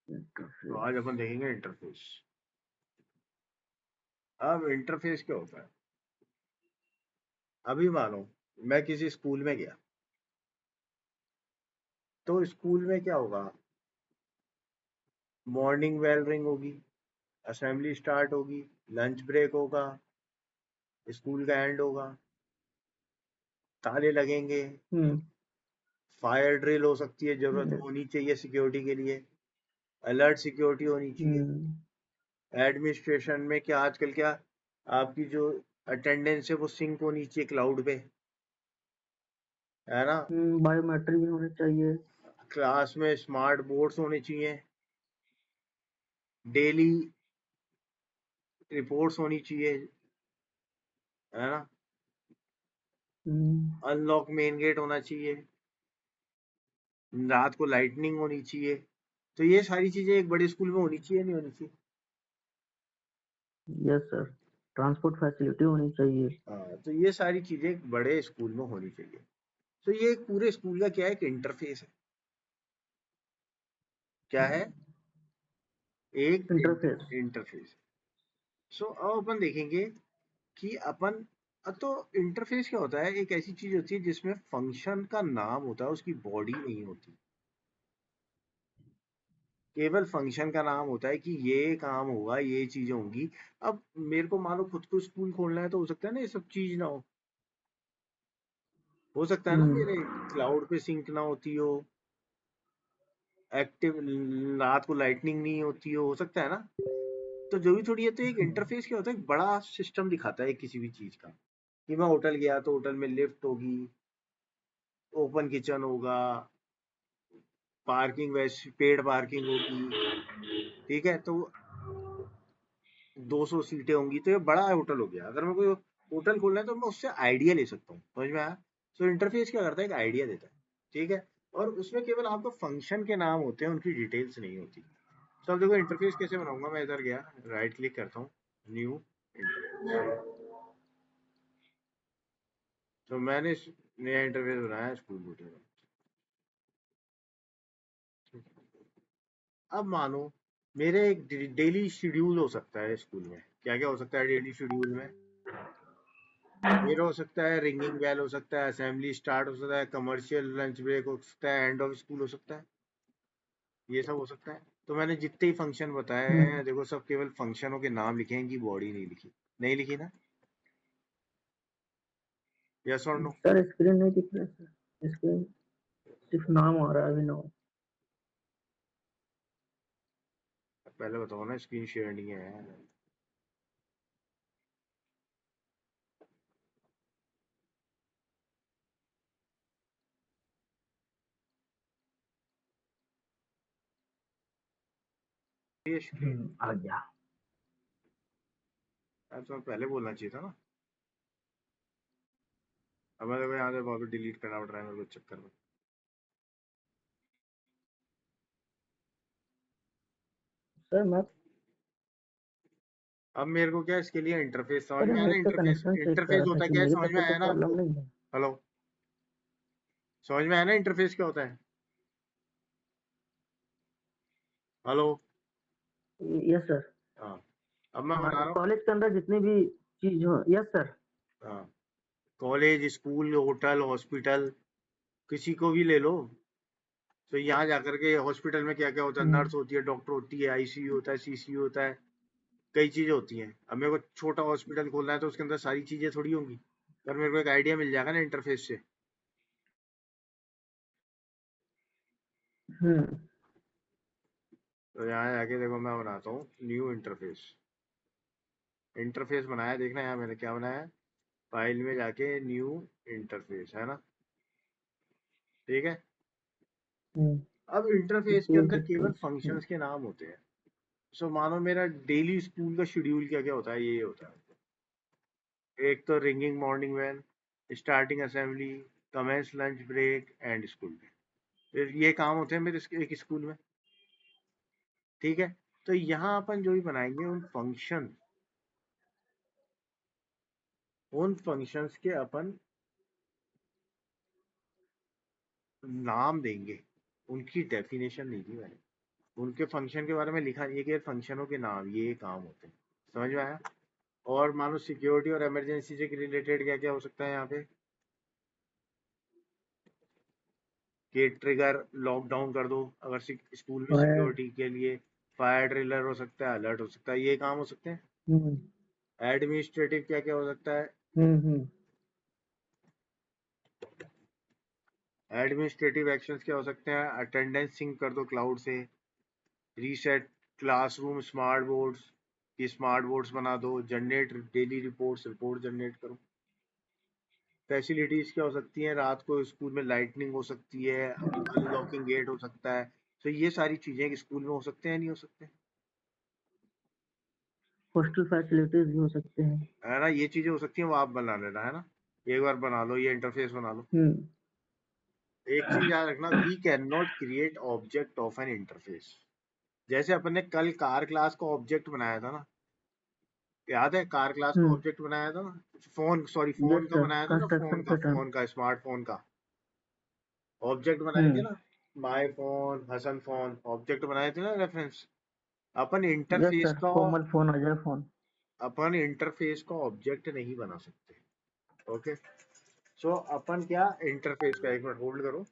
तो आज इंटरफेस। अपन देखेंगे इंटरफेस। अब इंटरफेस क्या होता है? अभी मानो मैं किसी स्कूल में गया, तो स्कूल में क्या होगा? मॉर्निंग बेल रिंग होगी, असेंबली स्टार्ट होगी, लंच ब्रेक होगा, स्कूल का एंड होगा, ताले लगेंगे, हम्म। फायर ड्रिल हो सकती है, जरूरत yes, होनी चाहिए सिक्योरिटी के लिए, अलर्ट सिक्योरिटी होनी चाहिए। हम्म। एडमिनिस्ट्रेशन में क्या आजकल क्या, आपकी जो अटेंडेंस है वो सिंक होनी चाहिए क्लाउड पे, है ना? बायोमेट्रिक भी होने चाहिए। क्लास में स्मार्ट बोर्ड्स होने चाहिए, डेली रिपोर्ट्स होनी चाहिए, है ना? हम्म। अनलॉक मेन गेट होना चाहिए, रात को लाइटनिंग होनी चाहिए। तो ये सारी चीजें एक बड़े स्कूल में होनी चाहिए, नहीं होनी चाहिए? Yes sir. ट्रांसपोर्ट फैसिलिटी होनी चाहिए। हाँ, तो ये सारी चीजें एक बड़े स्कूल में होनी चाहिए। तो ये एक पूरे स्कूल का क्या है, एक इंटरफेस है। क्या है? एक इंटरफेस। इंटरफेस। सो अब अपन देखेंगे कि अपन तो इंटरफेस क्या होता है? एक ऐसी चीज होती है जिसमें फंक्शन का नाम होता है, उसकी बॉडी नहीं होती। केवल फंक्शन का नाम होता है कि ये काम होगा, ये चीजें होंगी। अब मेरे को मान लो खुद को स्कूल खोलना है, तो हो सकता है ना ये सब चीज ना हो सकता है ना हम्म। मेरे क्लाउड पे सिंक ना होती हो, एक्टिव रात को लाइटनिंग नहीं होती हो सकता है ना? तो जो भी थोड़ी है, तो एक इंटरफेस क्या होता है, एक बड़ा सिस्टम दिखाता है किसी भी चीज का। कि मैं होटल गया तो होटल में लिफ्ट होगी, ओपन किचन होगा, पार्किंग वैसे पेड पार्किंग होगी, ठीक है? तो 200 सीटें होंगी, तो ये बड़ा होटल हो गया। अगर मैं कोई होटल खोलना है तो मैं उससे आइडिया ले सकता हूँ, समझ में आया? तो इंटरफेस क्या करता है, एक आइडिया देता है, ठीक है? और उसमें केवल आपको फंक्शन के नाम होते हैं, उनकी डिटेल्स नहीं होती। तो अब देखो इंटरफेस कैसे बनाऊंगा। मैं इधर गया, राइट क्लिक करता हूँ, न्यू इंटरफेस। तो मैंने नया इंटरफेस बनाया स्कूल बूटे का। अब मानो मेरे एक डेली शेड्यूल हो सकता है स्कूल में। क्या क्या हो सकता है डेली शेड्यूल में? मेरा हो सकता है रिंगिंग बेल हो सकता है, असेंबली स्टार्ट हो सकता है, कमर्शियल लंच ब्रेक हो सकता है, एंड ऑफ स्कूल हो सकता है। ये सब हो सकता है। तो मैंने जितने ही फंक्शन बताए हम्म। हैं, देखो सब केवल फंक्शनों के नाम लिखे हैं, इनकी बॉडी नहीं लिखी। नहीं लिखी ना? यस और नो? सर स्क्रीन नहीं दिख रहा सर, स्क्रीन सिर्फ नाम आ रहा है अभी। नो। पहले बताओ ना, स्क्रीन शेयर नहीं है। ये स्क्रीन आ गया। तो पहले बोलना चाहिए था ना। अब मैं देखो यहाँ से वापस डिलीट करना पड़ रहा है मेरे को चक्कर में। सर मैं अब मेरे को क्या इसके लिए इंटरफेस समझ सर में आया ना? नेट का इंटरफेस कनेक्शन चेक कर इंटरफेस रहा था होता कि क्या है, मेरी समझ तरफ में से तो आया ना प्रॉब्लम आपको? नहीं है। हेलो, समझ में आया ना इंटरफेस क्या होता है? हेलो। Yes sir. हाँ, अब मैं हाँ, बता रहा हूँ। कॉलेज के अंदर जितनी भी चीज हो। Yes sir. हाँ, कॉलेज, स्कूल, होटल, हॉस्पिटल, किसी को भी ले लो। तो यहाँ जाकर के हॉस्पिटल में क्या क्या होता है? हम्म। नर्स होती है, डॉक्टर होती है, आईसीयू होता है, सीसीयू होता है, कई चीजें होती हैं। अब मेरे को छोटा हॉस्पिटल खोलना है, तो उसके अंदर सारी चीजें थोड़ी होंगी, पर मेरे को एक आइडिया मिल जाएगा ना इंटरफेस से। हम्म। तो यहाँ जाके देखो मैं बनाता हूँ न्यू इंटरफेस। इंटरफेस बनाया, देखना यहाँ मैंने क्या बनाया है। फाइल में जाके न्यू इंटरफेस, है ना? ठीक है। हम्म। अब इंटरफेस के सेव अंदर केवल डिटेल्स। फंक्शंस के नाम होते हैं। सो मानो मेरा डेली स्कूल का शेड्यूल क्या क्या होता है, ये होता है। एक तो ringing morning bell, starting assembly, commence lunch break, and school day. ये काम होते हैं मेरे एक स्कूल में, ठीक है? तो यहाँ अपन जो भी बनाएंगे उन फंक्शंस के अपन नाम देंगे। उनकी डेफिनेशन नहीं दी मैंने। उनके फंक्शन के बारे में लिखा नहीं है कि फंक्शनों के नाम ये काम होते हैं। समझ में आया? और मानो सिक्योरिटी और इमरजेंसी से रिलेटेड क्या क्या हो सकता है यहाँ पे कि ट्रिगर लॉकडाउन कर दो अगर स्कूल में फायर। सिक्योरिटी के लिए। फायर ड्रिलर हो सकता है, अलर्ट हो सकता है, ये काम हो सकते हैं। हम्म एडमिनिस्ट्रेटिव क्या क्या हो सकता है? हम्म। एडमिनिस्ट्रेटिव एक्शंस क्या हो सकते हैं? अटेंडेंस सिंक कर दो क्लाउड से, रीसेट क्लासरूम स्मार्ट बोर्ड्स की स्मार्ट बोर्ड्स बना दो, जनरेट डेली रिपोर्ट जनरेट करो। फैसिलिटीज क्या हो सकती हैं? रात को स्कूल में लाइटनिंग हो सकती है, अनलॉकिंग गेट हो सकता है। तो ये सारी चीजें स्कूल में हो सकते हैं नहीं हो सकते? हॉस्टल फैसिलिटीज भी हो सकते हैं। है ना, ये चीजें हो सकती हैं, वो आप बना लेना है ना, एक बार बना लो, ये इंटरफेस बना लो। हम्म एक चीज याद रखना, we can not create object of an interface. जैसे अपन ने कल कार क्लास का ऑब्जेक्ट बनाया था ना, याद है कार क्लास का हम्म। ऑब्जेक्ट बनाया था ना, फोन यस का सर, बनाया था ना, कंस्ट्रक्शन के टाइम। फोन का स्मार्टफोन का ऑब्जेक्ट बनाए थे हम्म। ना। My phone, Hasan phone, object बनाए थे ना रेफरेंस। अपन यस इंटरफेस सर, का कोमल फोन, अजय फोन। अपन इंटरफेस का ऑब्जेक्ट नहीं बना सकते। ओके, सो अपन क्या इंटरफेस का, एक मिनट होल्ड करो।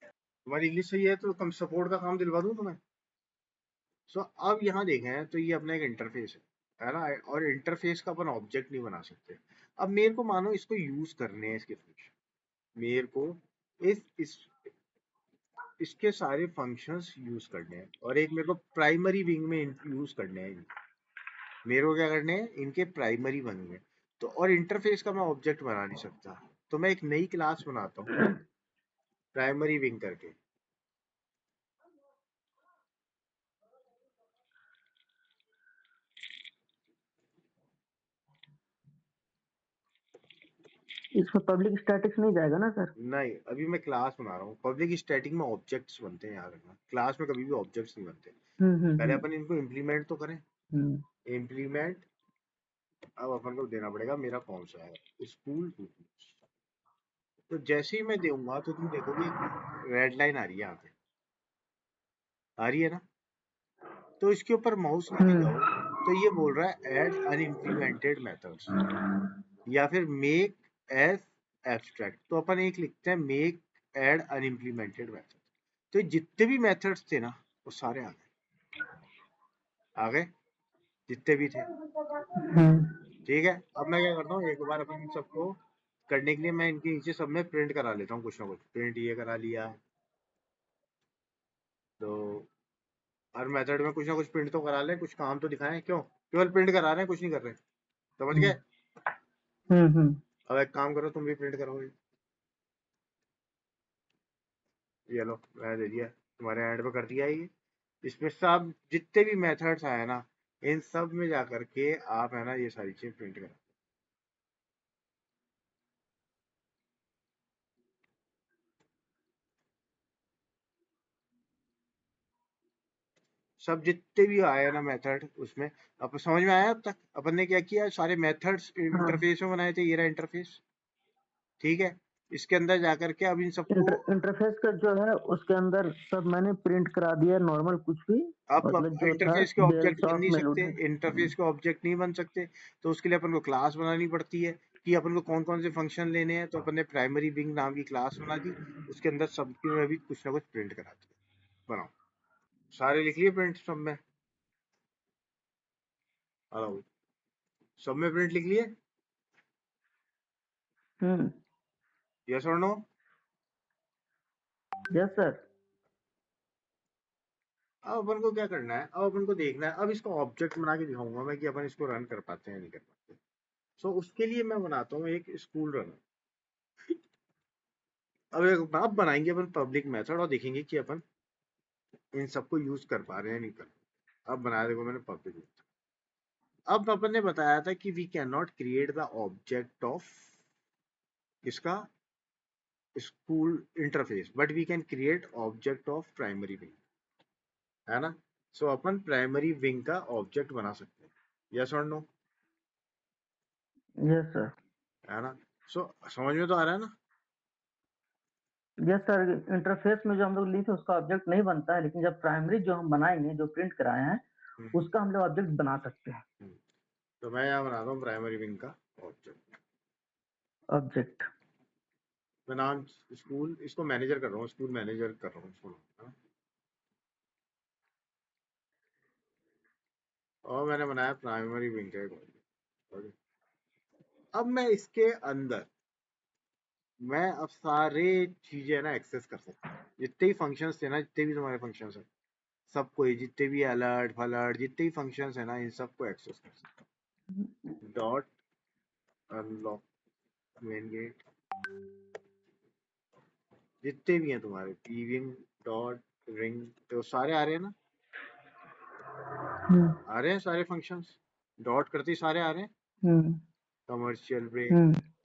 तुम्हारी इंग्लिश सही है तो कम सपोर्ट का काम दिलवा दूं तुम्हें। सो अब यहाँ देखें तो ये अपना एक इंटरफेस है ना, और इंटरफेस का अपन ऑब्जेक्ट नहीं बना सकते। अब मेरे को मानो इसको यूज करने हैं, इसके फंक्शन मेरे को इस इसके सारे फंक्शंस यूज करने हैं, और एक मेरे को प्राइमरी विंग में यूज करने हैं। मेरे को क्या करने हैं? इनके प्राइमरी विंग में। तो और इंटरफेस का मैं ऑब्जेक्ट बना नहीं सकता, तो मैं एक नई क्लास बनाता हूँ प्राइमरी विंग करके। इसमें पब्लिक स्टैटिक्स नहीं जाएगा ना सर? नहीं, अभी मैं क्लास बना रहा हूँ। पब्लिक स्टैटिक में ऑब्जेक्ट्स बनते हैं, याद रखना, क्लास में कभी भी ऑब्जेक्ट्स नहीं बनते। पहले हम्म। अपन इनको इम्प्लीमेंट तो करें। हम्म। इम्प्लीमेंट, अब अपन को देना पड़ेगा, मेरा कौन सा है, स्कूल टूल्स। तो जैसे ही मैं दूंगा तो तुम देखोगे रेड लाइन आ रही है यहाँ पे, आ रही है ना। तो इसके ऊपर माउस लेके हम्म। जाओ, तो ये बोल रहा है ऐड अनइम्प्लीमेंटेड मेथड्स या फिर मेक एज एब्स्ट्रैक्ट। तो अपन एक लिखते हैं मेक ऐड अनइम्प्लीमेंटेड मेथड। तो जितने भी मेथड्स थे ना, वो सारे आ गए, आ गए जितने भी थे। हम्म। ठीक है, अब मैं क्या करता हूँ, एक बार अपन इन सबको करने के लिए मैं इनके नीचे सब में प्रिंट करा लेता हूँ, कुछ ना कुछ प्रिंट ये करा लिया। तो हर मेथड में कुछ ना कुछ प्रिंट तो करा लें, कुछ काम तो दिखाएं, क्यों केवल प्रिंट करा रहे हैं, कुछ नहीं कर रहे। समझ गए? हम्म। अब एक काम करो, तुम भी प्रिंट करोगे। ये लो, मैं दे दिया, तुम्हारे एंड पे कर दिया है ये। इसमें सब जितने भी मेथड्स आए ना, इन सब में जा करके आप है ना ये सारी चीज प्रिंट करो। सब जितने भी आए ना मेथड उसमें। अब समझ में आया? अब तक अपन ने क्या किया, सारे मेथड्स हाँ। इंटरफेस में बनाए थे, ये रहा इंटरफेस। ठीक है, इसके अंदर जाकर के अब इन सबको, इंटरफेस का जो है उसके अंदर सब मैंने प्रिंट करा दिया, नॉर्मल कुछ भी, अब मतलब जो था इंटरफेस के डेल ऑब्जेक्ट बन सॉफ्ट नहीं सकते, मेलोडी। इंटरफेस के ऑब्जेक्ट नहीं बन सकते। तो उसके लिए अपन को क्लास बनानी पड़ती है कि अपन को कौन कौन से फंक्शन लेने हैं। तो अपन ने प्राइमरी विंग नाम की क्लास बना दी, उसके अंदर सबके में भी कुछ ना कुछ प्रिंट करा दिया। बनाओ, सारे लिख लिए प्रिंट सब में। हेलो, सब में प्रिंट लिख लिए? हम्म। यस और नो? Yes sir. अब अपन को क्या करना है, अब अपन को देखना है, अब इसको ऑब्जेक्ट बना के दिखाऊंगा मैं कि अपन इसको रन कर पाते हैं नहीं कर पाते। सो उसके लिए मैं बनाता हूँ एक स्कूल रन। अब बनाएंगे अपन पब्लिक मेथड और देखेंगे कि अपन इन सबको यूज कर पा रहे हैं नहीं कर पा रहे। अब बनाया, देखो मैंने पब्लिक मेथड। अब अपन ने बताया था कि we can not create the object of इसका school interface, but we can create object of primary wing, है ना। सो अपन प्राइमरी विंग का ऑब्जेक्ट बना सकते हैं, यस और नो? Yes sir. है ना। सो समझ में तो आ रहा है ना? यस सर, इंटरफेस में जो हम लोग लिए थे उसका ऑब्जेक्ट नहीं बनता है, लेकिन जब प्राइमरी जो हम बनाएंगे, जो प्रिंट कराए हैं, उसका हम लोग ऑब्जेक्ट बना सकते हैं। तो मैं यहाँ बनाता हूँ प्राइमरी विंग का ऑब्जेक्ट। ऑब्जेक्ट मैं नाम स्कूल, इसको मैनेजर कर रहा हूँ, स्कूल मैनेजर कर रहा हूँ इसको, हाँ? और मैंने बनाया प्राइमरी विंग का एक ऑब्जेक्ट। अब मैं इसके अंदर मैं अब सारे चीजें ना एक्सेस कर सकता हूँ, जितने भी फंक्शंस थे ना, जितने भी तुम्हारे फंक्शंस है, सबको, ये जितने भी अलर्ट फलर्ट जितने भी फंक्शंस है ना, इन सबको एक्सेस कर सकता हूँ। डॉट अनलॉक मेन गेट, जितने भी हैं तुम्हारे पीविंग डॉट रिंग, तो सारे आ रहे हैं ना, आ रहे हैं सारे फंक्शंस, डॉट करते ही सारे आ रहे हैं। कमर्शियल ब्रेक,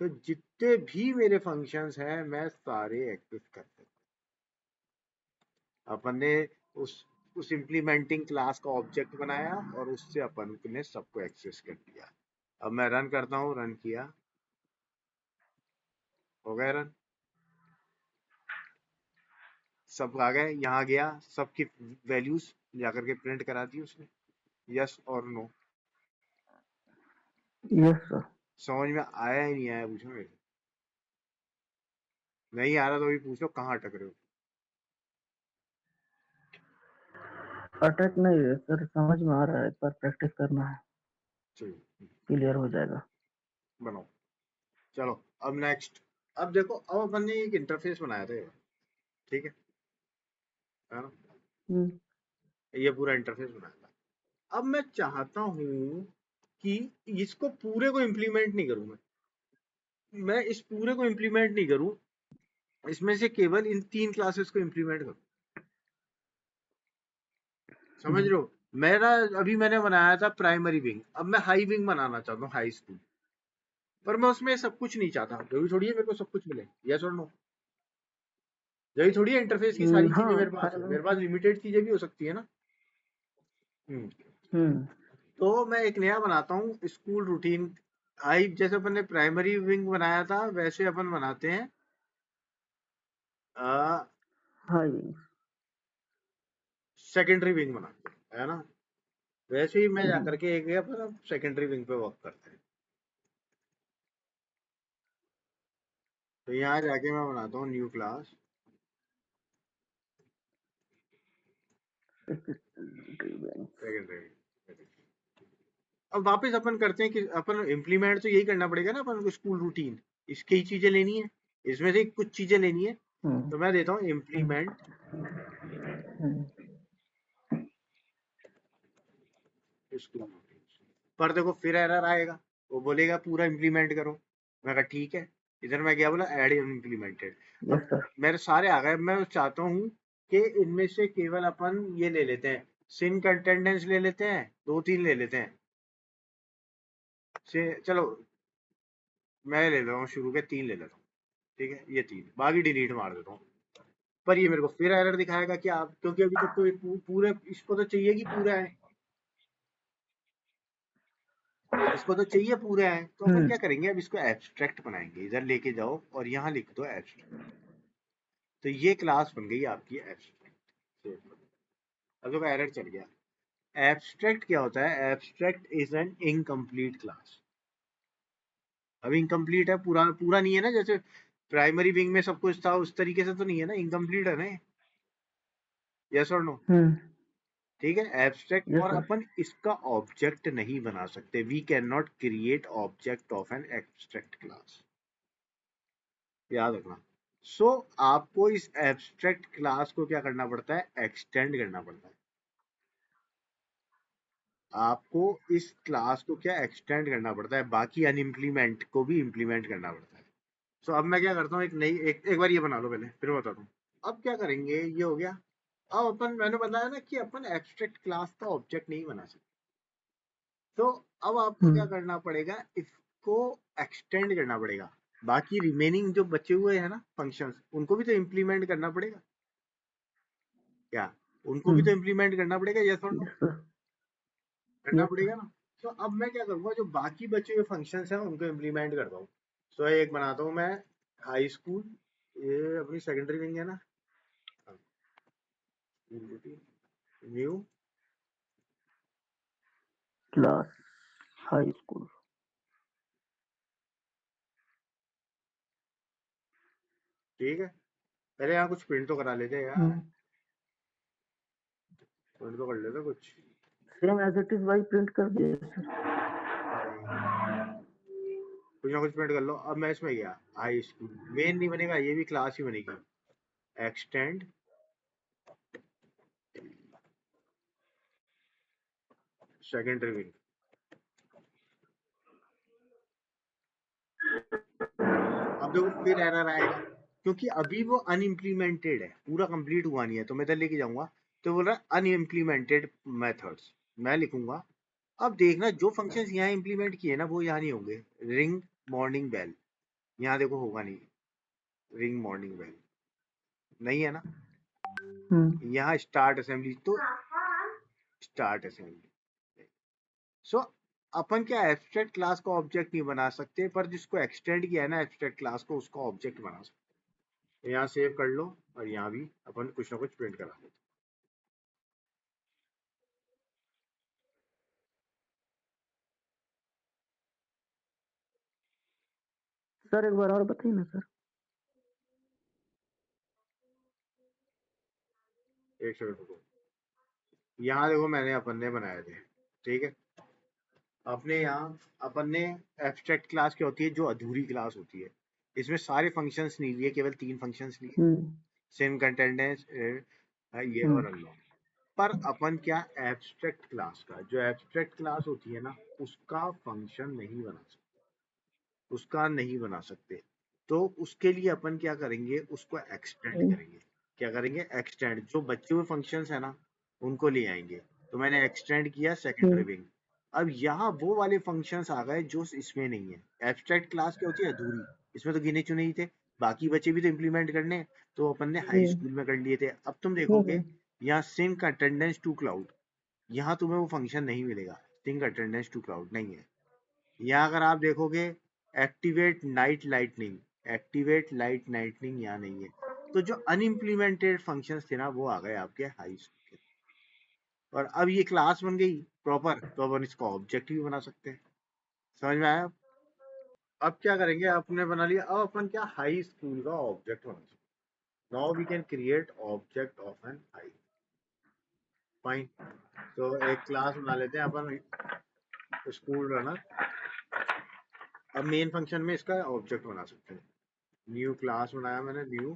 तो जितने भी मेरे फंक्शंस हैं मैं सारे एक्सेस कर सकता हूँ। अपन ने उस इम्प्लीमेंटिंग क्लास का ऑब्जेक्ट बनाया और उससे अपन ने सबको एक्सेस कर दिया। अब मैं रन करता हूँ, रन किया, हो गया रन, सब आ गए, यहाँ गया, सबकी वैल्यूज जाकर के प्रिंट करा दी उसने, यस और नो। Yes sir. समझ में आया ही नहीं आया पूछो मेरे, नहीं आ रहा तो अभी पूछो कहाँ अटक रहे हो। अटैक नहीं है सर, समझ में आ रहा है, एक बार प्रैक्टिस करना है, चलिए क्लियर हो जाएगा। बनाओ, चलो अब नेक्स्ट। अब देखो, अब अपन ने एक इंटरफेस बनाया था, ठीक है ना, ये पूरा इंटरफेस बनाया था। अब मैं चाहता हूं कि इसको पूरे को इम्प्लीमेंट नहीं करूं, मैं इस पूरे को इम्प्लीमेंट नहीं करूं, इसमें से केवल इन 3 क्लासेस को इम्प्लीमेंट करूं। समझ रहे हो, मेरा अभी मैंने बनाया था प्राइमरी विंग, अब मैं हाई विंग बनाना चाहता हूँ, हाई स्कूल, पर मैं उसमें सब कुछ नहीं चाहता, जरूरी थोड़ी है मेरे को सब कुछ मिले, यस और नो, यही थोड़ी है इंटरफेस की सारी चीजें मेरे पास है, मेरे पास लिमिटेड चीजें भी हो सकती है ना। तो मैं एक नया बनाता हूँ स्कूल रूटीन, हाई, जैसे अपन ने प्राइमरी विंग बनाया था वैसे अपन बनाते हैं हाई विंग, सेकेंडरी विंग बनाते हैं, है ना, वैसे ही मैं जाकर के एक अपन सेकेंडरी विंग पे वर्क करते हैं। तो यहाँ जाके मैं बनाता हूँ न्यू क्लास, सेकेंडरी विंग। अब वापस अपन करते हैं कि अपन इम्प्लीमेंट तो यही करना पड़ेगा ना अपन को, स्कूल रूटीन, इसकी ही चीजें लेनी है, इसमें से कुछ चीजें लेनी है, तो मैं देता हूँ इम्प्लीमेंट स्कूल रूटीन। पर देखो फिर एरर आएगा, वो बोलेगा पूरा इम्प्लीमेंट करो, मैं कहा ठीक है, इधर मैं क्या बोला, एड इम्प्लीमेंटेड। अब मेरे सारे आ गए, मैं चाहता हूँ कि इनमें से केवल अपन ये ले लेते हैं, सिन कंटेंडेंस ले लेते हैं, 2-3 ले लेते हैं, से चलो मैं ले लेता हूँ, शुरू के 3 ले लेता हूँ, ठीक है, ये 3 बाकी डिलीट मार देता हूँ। पर ये मेरे को फिर एरर दिखाएगा कि आप, क्योंकि अभी तक तो ये पूरे, इसको तो चाहिए कि पूरा है, इसको तो चाहिए पूरा है, तो अपन क्या करेंगे, अब इसको एब्स्ट्रैक्ट बनाएंगे, इधर लेके जाओ और यहाँ लिख दो एब्स्ट्रैक्ट, तो ये क्लास बन गई आपकी एब्स्ट्रैक्ट। अब देखो एरर चल गया, एब्स्ट्रैक्ट क्या होता है, abstract is an incomplete class. अब इनकम्प्लीट है, पूरा पूरा नहीं है ना, जैसे प्राइमरी विंग में सब कुछ था उस तरीके से तो नहीं है ना, इनकम्प्लीट है ना, यस और नो, ठीक है, एब्स्ट्रैक्ट, और अपन इसका ऑब्जेक्ट नहीं बना सकते, we can not create object of an abstract class, याद रखना। सो आपको इस एब्स्ट्रैक्ट क्लास को क्या करना पड़ता है, एक्सटेंड करना पड़ता है, आपको इस क्लास को क्या एक्सटेंड करना पड़ता है, बाकी अनइम्प्लीमेंट को भी इम्प्लीमेंट करना पड़ता है। सो अब मैं क्या करता हूँ, एक नई एक बार ये बना लो पहले, फिर बताता हूँ। अब क्या करेंगे, ये हो गया। अब अपन, मैंने बताया ना कि अपन एब्स्ट्रैक्ट क्लास का ऑब्जेक्ट नहीं बना सकते, तो अब आपको क्या करना पड़ेगा, इसको एक्सटेंड करना पड़ेगा, बाकी रिमेनिंग जो बचे हुए हैं ना फंक्शंस, उनको भी तो इम्प्लीमेंट करना पड़ेगा, क्या उनको भी तो इम्प्लीमेंट करना पड़ेगा, यस और नो, करना पड़ेगा ना। तो अब मैं क्या करूंगा, जो बाकी बचे हुए फंक्शंस हैं उनको इम्प्लीमेंट करता हूँ। सो एक बनाता हूँ मैं हाई स्कूल, ये अपनी सेकेंडरी विंग है ना, न्यू क्लास हाई स्कूल। ठीक है, पहले यहाँ कुछ प्रिंट तो करा लेते हैं यार, प्रिंट तो कर लेते कुछ। सेम एज इट इज भाई प्रिंट कर दिए सर। नहीं, कुछ ना कुछ प्रिंट कर लो। अब मैं इसमें गया हाई स्कूल, मेन नहीं बनेगा, ये भी क्लास ही बनेगी। Extend secondary wing. अब देखो फिर एरर आएगा, क्योंकि अभी वो अनइम्प्लीमेंटेड है, पूरा कंप्लीट हुआ नहीं है। तो मैं इधर लेके जाऊंगा तो बोल रहा है अनइम्प्लीमेंटेड मेथड्स, मैं लिखूंगा। अब देखना जो फंक्शंस यहाँ इंप्लीमेंट किए ना वो यहाँ नहीं होंगे। रिंग मॉर्निंग बेल, यहाँ देखो होगा नहीं, रिंग मॉर्निंग बेल नहीं है ना। यहाँ स्टार्ट असेंबली, तो स्टार्ट असेंबली। सो अपन क्या एब्स्ट्रैक्ट क्लास का ऑब्जेक्ट नहीं बना सकते, पर जिसको एक्सटेंड किया है ना एब्स्ट्रैक्ट क्लास को, उसका ऑब्जेक्ट बना सकते। यहाँ सेव कर लो, और यहाँ भी अपन कुछ ना कुछ प्रिंट करा लेते। सर एक बार और बताइए ना सर। एक सेकंड रुको, यहाँ देखो मैंने अपन ने बनाए थे, ठीक है। अपने यहाँ अपन ने एब्स्ट्रैक्ट क्लास क्या होती है, जो अधूरी क्लास होती है। इसमें सारे फंक्शंस नहीं लिए, केवल 3 फंक्शंस लिए, सिम कंटेंडेंस ये और अनलॉक। पर अपन क्या एब्स्ट्रैक्ट क्लास का, जो एब्स्ट्रैक्ट क्लास होती है ना, उसका फंक्शन नहीं बना सकते, उसका नहीं बना सकते। तो उसके लिए अपन क्या करेंगे, उसको एक्सटेंड करेंगे। क्या करेंगे, एक्सटेंड। जो बचे हुए फंक्शंस है ना उनको ले आएंगे। तो मैंने एक्सटेंड किया सेकेंडरी विंग। अब यहाँ वो वाले फंक्शंस आ गए जो इसमें नहीं है। एब्स्ट्रैक्ट क्लास क्या होती है, अधूरी, इसमें तो गिने चुने ही थे, बाकी बचे भी तो इम्प्लीमेंट करने। तो अपन ने हाई स्कूल में कर लिए थे। अब तुम देखोगे यहाँ सिंक अटेंडेंस टू क्लाउड, यहाँ तुम्हें वो फंक्शन नहीं मिलेगा, सिंक अटेंडेंस टू क्लाउड नहीं है। यहाँ अगर आप देखोगे activate night lightning, activate light lightning यहाँ नहीं है। तो जो अनइम्प्लीमेंटेड फंक्शंस थे ना वो आ गए आपके हाई स्कूल के। और अब ये क्लास बन गई प्रॉपर, तो अपन इसका ऑब्जेक्ट भी बना सकते हैं। समझ में आया? अब क्या करेंगे, आपने बना लिया, अब अपन क्या हाई स्कूल का ऑब्जेक्ट बना सकते। Now we can create object of an high. Fine, तो एक क्लास बना लेते हैं अपन, स्कूल रनर। अब मेन फंक्शन में इसका ऑब्जेक्ट बना सकते हैं। न्यू क्लास बनाया मैंने, न्यू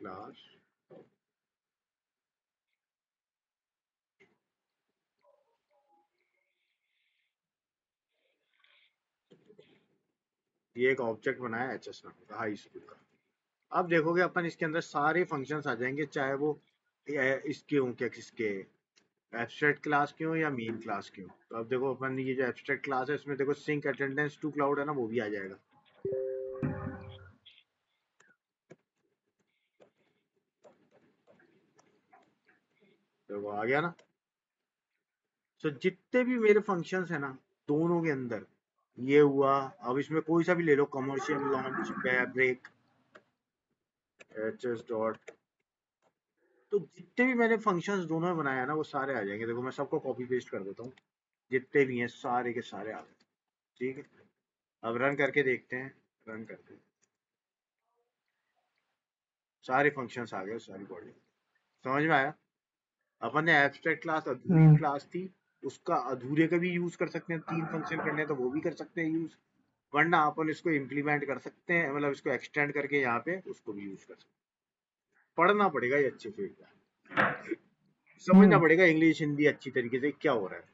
क्लास। ये एक ऑब्जेक्ट बनाया एचएस नाम का हाई स्कूल का। अब देखोगे अपन इसके अंदर सारे फंक्शंस आ जाएंगे, चाहे वो इसके हों, क्या किसके, एब्स्ट्रैक्ट क्लास के हो या मेन क्लास के हो। तो अब देखो अपन ये जो एब्स्ट्रैक्ट क्लास है इसमें देखो सिंक अटेंडेंस टू क्लाउड है ना, वो भी आ जाएगा। देखो आ गया ना। तो जितने भी मेरे फंक्शंस है ना दोनों के अंदर, ये हुआ। अब इसमें कोई सा भी ले लो, commercial launch break HS dot, तो जितने भी मैंने फंक्शंस दोनों में बनाया ना वो सारे आ जाएंगे। देखो मैं सबको कॉपी पेस्ट कर देता हूँ, जितने भी हैं सारे के सारे आ गए। ठीक है, अब रन करके देखते हैं। रन करते हैं, सारे फंक्शंस आ गए, सारी बॉडी। समझ में आया? अपन ने एब्स्ट्रैक्ट क्लास अधूरी क्लास थी, उसका अधूरे का भी यूज कर सकते हैं, 3 फंक्शन करने हैं तो वो भी कर सकते हैं यूज। वरना अपन इसको इम्प्लीमेंट कर सकते हैं, मतलब इसको एक्सटेंड करके यहाँ पे उसको भी यूज कर सकते हैं। पढ़ना पड़ेगा ये अच्छे से, समझना पड़ेगा इंग्लिश हिंदी अच्छी तरीके से क्या हो रहा है।